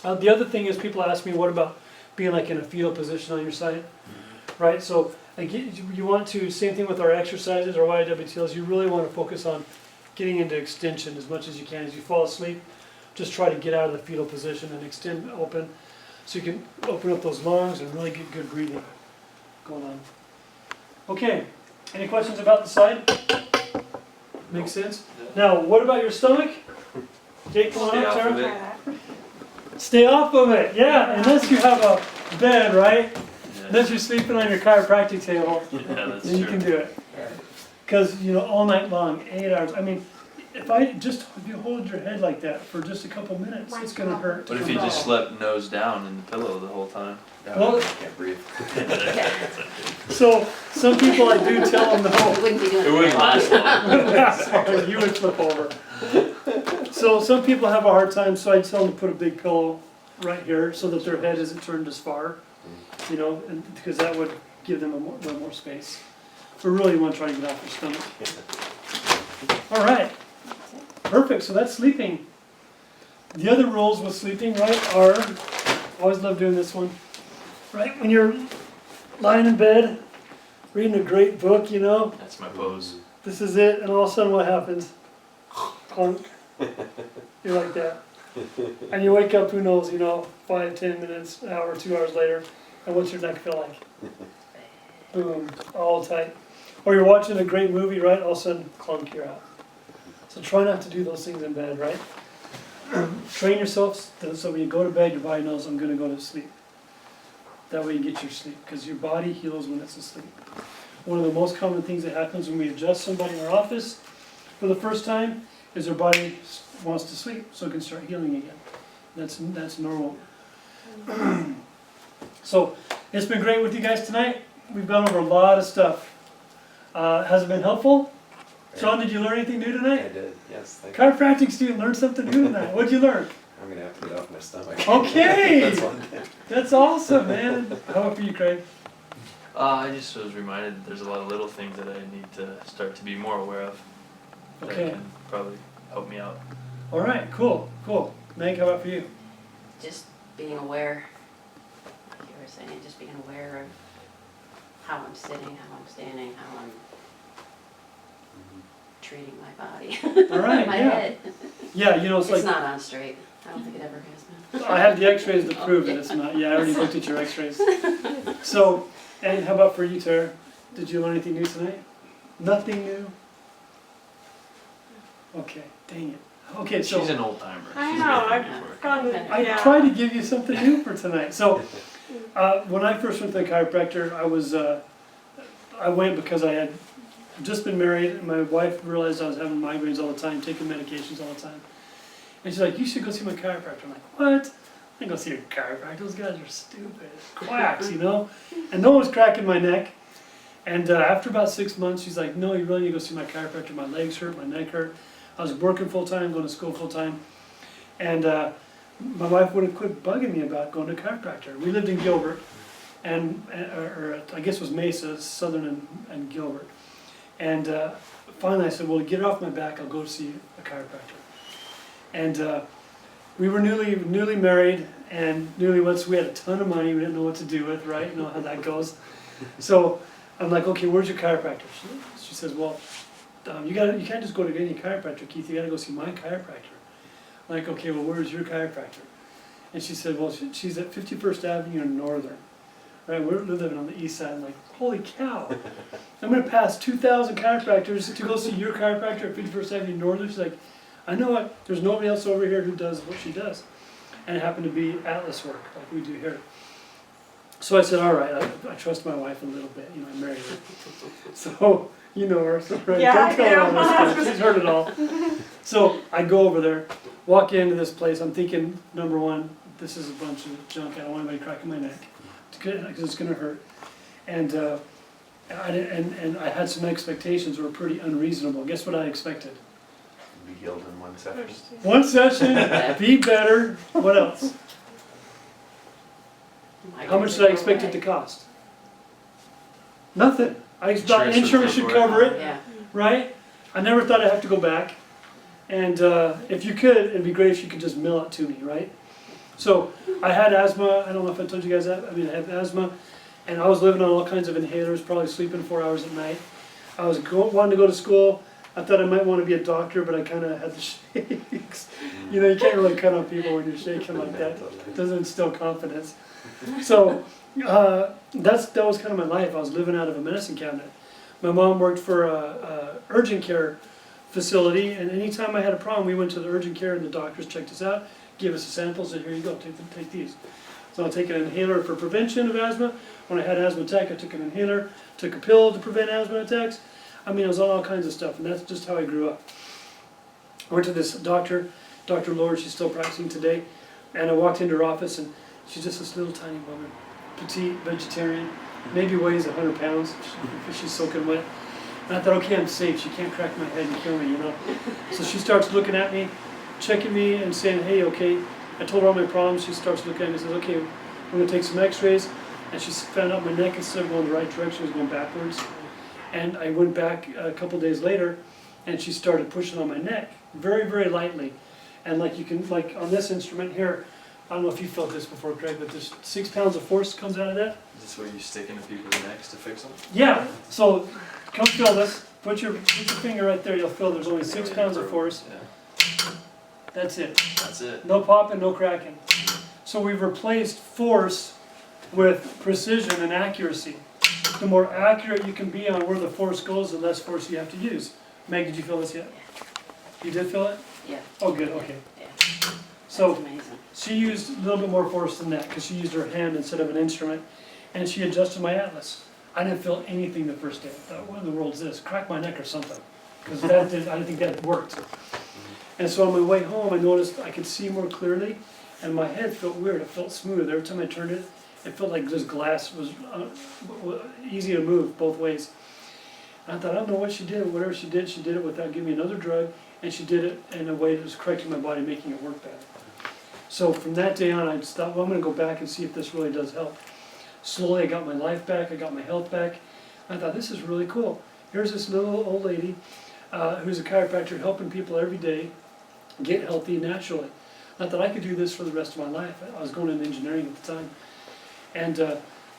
The other thing is people ask me, what about being like in a fetal position on your side? Right, so again, you want to, same thing with our exercises, our YWTLs, you really want to focus on getting into extension as much as you can. As you fall asleep, just try to get out of the fetal position and extend open so you can open up those lungs and really get good breathing going on. Okay, any questions about the side? Makes sense? Now, what about your stomach? Jake, come on Stay up, off Sarah. of it. Try that. Stay off of it, yeah, unless you have a bed, right? Yeah, Unless you're sleeping on your chiropractic table, yeah that's then you can true. do it. Because, all night long, 8 hours, I mean, if you hold your head like that for just a couple minutes, it's gonna hurt. to What if you come just out. slept nose down in the pillow the whole time? Well- I can't breathe. So, some people I do tell them You no. wouldn't be doing It wouldn't last long. Sorry, you would flip over. So some people have a hard time, so I tell them to put a big pillow right here so that their head isn't turned as far, and because that would give them a little more space. But really, you want to try to get off your stomach. All right, perfect. So that's sleeping. The other rules with sleeping, right, are, always love doing this one, right? When you're lying in bed, reading a great book, That's my pose. this is it, and all of a sudden what happens? Clunk. You're like that. And you wake up, who knows, 5, 10 minutes, an hour, 2 hours later, and what's your neck feel like? Boom, all tight. Or you're watching a great movie, right? All of a sudden, clunk, you're out. So try not to do those things in bed, right? Train yourself so when you go to bed, your body knows I'm going to go to sleep. That way you get your sleep, because your body heals when it's asleep. One of the most common things that happens when we adjust somebody in our office for the first time is their body wants to sleep, so it can start healing again. That's normal. So it's been great with you guys tonight. We've gone over a lot of stuff. Has it been helpful? Sean, did you learn anything new I tonight? did, yes, thank you. Chiropractic student learned something new tonight. What'd you learn? I'm gonna have to get off my stomach. Okay. That's one thing. That's awesome, man. How about for you, Craig? I just was reminded that there's a lot of little things that I need to start to be more aware of. That Okay. can probably help me out. All right, cool. Meg, how about for you? Just being aware, like you were saying, just being aware of how I'm sitting, how I'm standing, how I'm treating my body. All right, My yeah. head. Yeah, it's It's like, not on straight. I don't think it ever has been. I have the x-rays to prove that it's not. Yeah, I already looked at your x-rays. So, and how about for you, Tara? Did you learn anything new tonight? Nothing new? Okay, dang it. Okay, so She's an old timer. I She's know, been here I've before. gone to, I yeah. tried to give you something new for tonight. So, when I first went to the chiropractor, I went because I had just been married, and my wife realized I was having migraines all the time, taking medications all the time. And she's like, you should go see my chiropractor. I'm like, what? I go see your chiropractor. Those guys are stupid. Quacks, And no one was cracking my neck. And after about 6 months, she's like, no, you really need to go see my chiropractor. My legs hurt, my neck hurt. I was working full time, going to school full time. And my wife wouldn't quit bugging me about going to chiropractor. We lived in Gilbert, or I guess it was Mesa, Southern and Gilbert. And finally I said, well, to get it off my back, I'll go see a chiropractor. And we were newly married and newlyweds, so we had a ton of money. We didn't know what to do with, right? You know how that goes. So I'm like, okay, where's your chiropractor? She says, well, you can't just go to any chiropractor, Keith. You got to go see my chiropractor. I'm like, okay, well, where's your chiropractor? And she said, well, she's at 51st Avenue in Northern. Right, we're living on the east side. I'm like, holy cow. I'm going to pass 2,000 chiropractors to go see your chiropractor at 51st Avenue Northern. She's like, I know it. There's nobody else over here who does what she does. And it happened to be Atlas work, like we do here. So I said, all right, I trust my wife a little bit. You know, I married her. So, you know her. So, right, Yeah, don't tell her I all know. this stuff. She's heard it all. So I go over there, walk into this place. I'm thinking, number one, this is a bunch of junk. I don't want anybody cracking my neck because it's going to hurt. And I had some expectations that were pretty unreasonable. Guess what I expected? Be healed in one session. One session, be better. What else? How much did I expect it to cost? Nothing. I thought Insurance would insurance pay should for it. cover it, Yeah, right? I never thought I'd have to go back. And if you could, it'd be great if you could just mail it to me, right? So I had asthma. I don't know if I told you guys that. I mean, I had asthma, and I was living on all kinds of inhalers, probably sleeping 4 hours at night. I was wanting to go to school. I thought I might want to be a doctor, but I kind of had the shakes. You know, you can't really cut on people when you're shaking like that. It doesn't instill confidence. So that was kind of my life. I was living out of a medicine cabinet. My mom worked for a urgent care facility, and anytime I had a problem, we went to the urgent care, and the doctors checked us out, gave us a sample, said, here you go, take these. So I'll take an inhaler for prevention of asthma. When I had asthma attack, I took an inhaler, took a pill to prevent asthma attacks. I mean, it was all kinds of stuff, and that's just how I grew up. I went to this doctor, Dr. Lord, she's still practicing today, and I walked into her office, and she's just this little tiny woman, petite, vegetarian, maybe weighs 100 pounds, if she's soaking wet. And I thought, okay, I'm safe, she can't crack my head and kill me, you know. So she starts looking at me, checking me, and saying, hey, okay. I told her all my problems. She starts looking at me and says, okay, we're going to take some x-rays. And she found out my neck, instead of going the right direction, was going backwards. And I went back a couple days later, and she started pushing on my neck, very, very lightly. And like you can, like on this instrument here, I don't know if you felt this before, Craig, but there's 6 pounds of force comes out of that. Is this what you stick into people's necks to fix them? Yeah, so come feel this. Put your finger right there, you'll feel there's only 6 pounds of force. Yeah, That's it. that's it. No popping, no cracking. So we've replaced force with precision and accuracy. The more accurate you can be on where the force goes, the less force you have to use. Meg, did you feel this yet? You did feel it? yeah. Oh, good, okay. Yeah. So That's amazing. she used a little bit more force than that because she used her hand instead of an instrument, and she adjusted my atlas. I didn't feel anything the first day. I thought, what in the world is this? Crack my neck or something? Because I didn't think that worked. And so on my way home, I noticed I could see more clearly, and my head felt weird. It felt smooth. Every time I turned it, it felt like this glass was easy to move both ways. And I thought, I don't know what she did. Whatever she did it without giving me another drug, and she did it in a way that was correcting my body, making it work better. So from that day on, I just thought, well, I'm going to go back and see if this really does help. Slowly, I got my life back. I got my health back. I thought, this is really cool. Here's this little old lady who's a chiropractor helping people every day get healthy naturally. I thought I could do this for the rest of my life. I was going into engineering at the time. And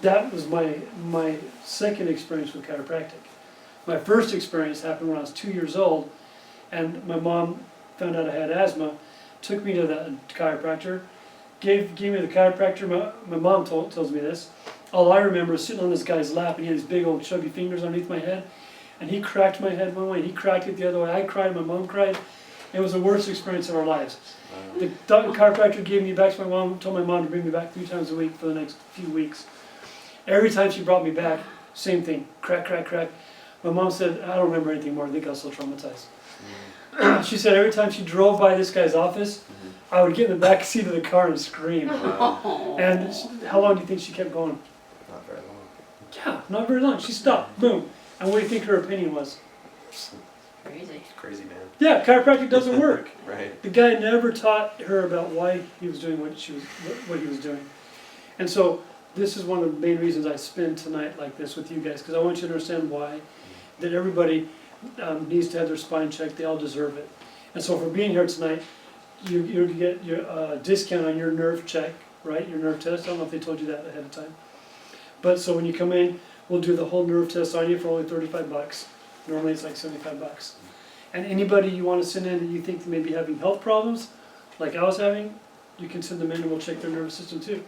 that was my second experience with chiropractic. My first experience happened when I was 2 years old, and my mom found out I had asthma, took me to the chiropractor, gave me the chiropractor. My mom tells me this. All I remember is sitting on this guy's lap, and he had these big old chubby fingers underneath my head, and he cracked my head one way, and he cracked it the other way. I cried, my mom cried. It was the worst experience of our lives. The chiropractor gave me back to my mom, told my mom to bring me back 3 times a week for the next few weeks. Every time she brought me back, same thing, crack, crack, crack. My mom said, I don't remember anything more, I think I was so traumatized. She said every time she drove by this guy's office, I would get in the back seat of the car and scream. Wow. And how long do you think she kept going? Not very long. Yeah, not very long. She stopped, boom. And what do you think her opinion was? Crazy. It's crazy, man. Yeah, chiropractic doesn't work. Right. The guy never taught her about why he was doing what he was doing. And so this is one of the main reasons I spend tonight like this with you guys, because I want you to understand why, that everybody needs to have their spine checked. They all deserve it. And so for being here tonight, you get your discount on your nerve check, right? Your nerve test. I don't know if they told you that ahead of time. But so when you come in, we'll do the whole nerve test on you for only 35 bucks. Normally it's like 75 bucks. And anybody you want to send in that you think may be having health problems, like I was having, you can send them in and we'll check their nervous system too.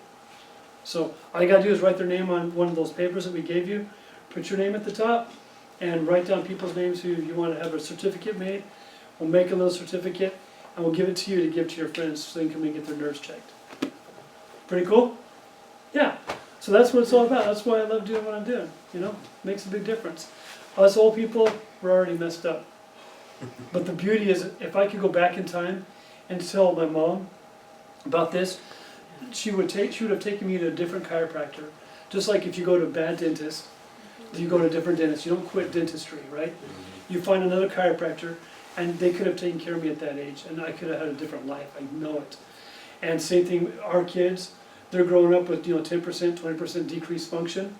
So all you gotta do is write their name on one of those papers that we gave you, put your name at the top, and write down people's names who you want to have a certificate made. We'll make a little certificate, and we'll give it to you to give to your friends so they can come and get their nerves checked. Pretty cool? Yeah. So that's what it's all about. That's why I love doing what I'm doing. You know, makes a big difference. Us old people, we're already messed up. But the beauty is, if I could go back in time and tell my mom about this, she would have taken me to a different chiropractor. Just like if you go to a bad dentist, you go to a different dentist. You don't quit dentistry, right? You find another chiropractor, and they could have taken care of me at that age, and I could have had a different life. I know it. And same thing, our kids, they're growing up with 10%, 20% decreased function.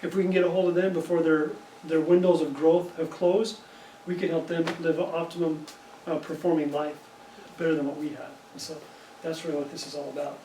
If we can get a hold of them before their windows of growth have closed, we can help them live an optimum performing life, better than what we have. So that's really what this is all about.